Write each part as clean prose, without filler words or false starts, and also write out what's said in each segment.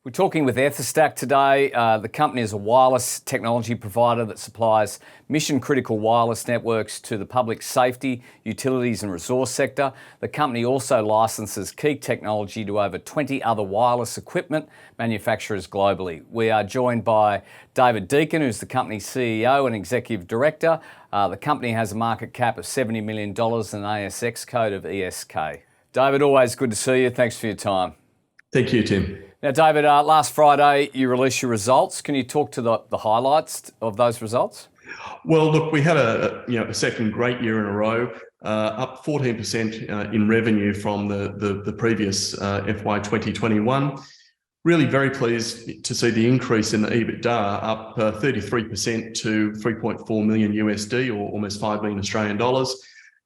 We're talking with Etherstack today. The company is a wireless technology provider that supplies mission-critical wireless networks to the public safety, utilities and resource sector. The company also licenses key technology to over 20 other wireless equipment manufacturers globally. We are joined by David Deacon, who's the company's CEO and Executive Director. The company has a market cap of $70 million and an ASX code of ESK. David, always good to see you. Thanks for your time. Thank you, Tim. Now, David, last Friday you released your results. Can you talk to the highlights of those results? Well, look, we had a second great year in a row, up 14% in revenue from the previous FY 2021. Really very pleased to see the increase in the EBITDA up 33% to $3.4 million USD, or almost 5 million Australian dollars.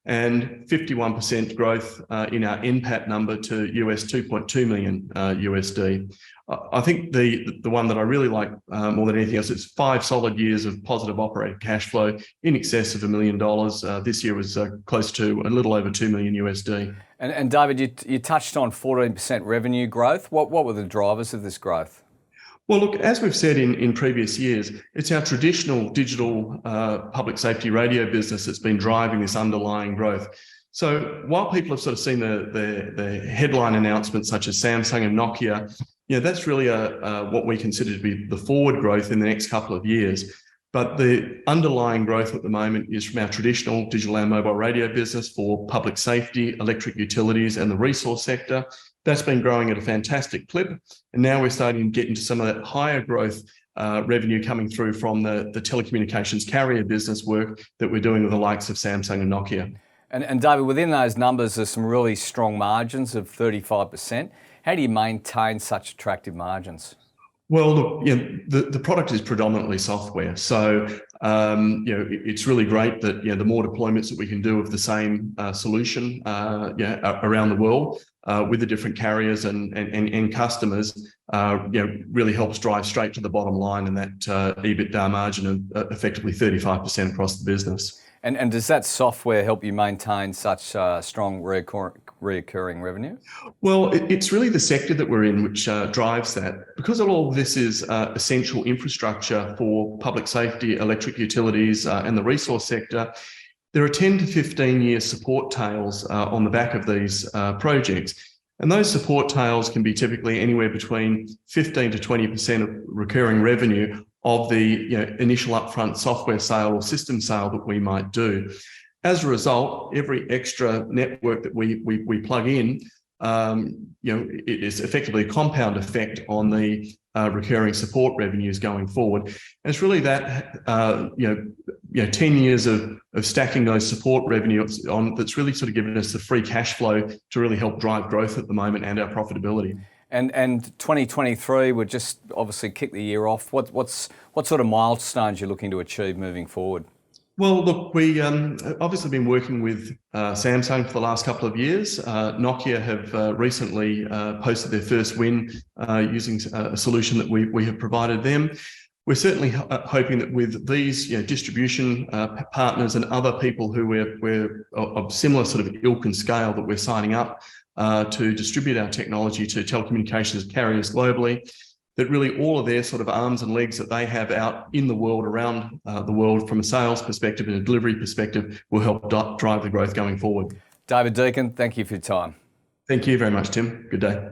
And 51% growth in our NPAT number to $2.2 million USD. I think the one that I really like more than anything else is 5 solid years of positive operating cash flow in excess of $1 million. This year was close to a little over 2 million USD. And David, you touched on 14% revenue growth. What were the drivers of this growth? Well, look, as we've said in previous years, it's our traditional digital public safety radio business that's been driving this underlying growth. So while people have sort of seen the headline announcements such as Samsung and Nokia, that's really what we consider to be the forward growth in the next couple of years. But the underlying growth at the moment is from our traditional digital and mobile radio business for public safety, electric utilities and the resource sector. That's been growing at a fantastic clip. And now we're starting to get into some of that higher growth revenue coming through from the telecommunications carrier business work that we're doing with the likes of Samsung and Nokia. And David, within those numbers, there's some really strong margins of 35%. How do you maintain such attractive margins? Well, look, the product is predominantly software. So, it's really great that, the more deployments that we can do of the same solution, around the world with the different carriers and customers, really helps drive straight to the bottom line, and that EBITDA margin of effectively 35% across the business. And does that software help you maintain such strong recurring revenue? Well, it's really the sector that we're in which drives that. Because all of this is essential infrastructure for public safety, electric utilities and the resource sector, there are 10 to 15 year support tails on the back of these projects. And those support tails can be typically anywhere between 15 to 20% of recurring revenue of the initial upfront software sale or system sale that we might do. As a result, every extra network that we plug in, it is effectively a compound effect on the recurring support revenues going forward. And it's really that 10 years of stacking those support revenues on that's really sort of given us the free cash flow to really help drive growth at the moment and our profitability. And 2023 would just obviously kick the year off. What sort of milestones you're looking to achieve moving forward? Well, look, we obviously been working with Samsung for the last couple of years. Nokia have recently posted their first win using a solution that we have provided them. We're certainly hoping that with these distribution partners and other people who we're of similar sort of ilk and scale that we're signing up to distribute our technology to telecommunications carriers globally, that really all of their sort of arms and legs that they have out in the world, around the world from a sales perspective and a delivery perspective will help drive the growth going forward. David Deacon, thank you for your time. Thank you very much, Tim. Good day.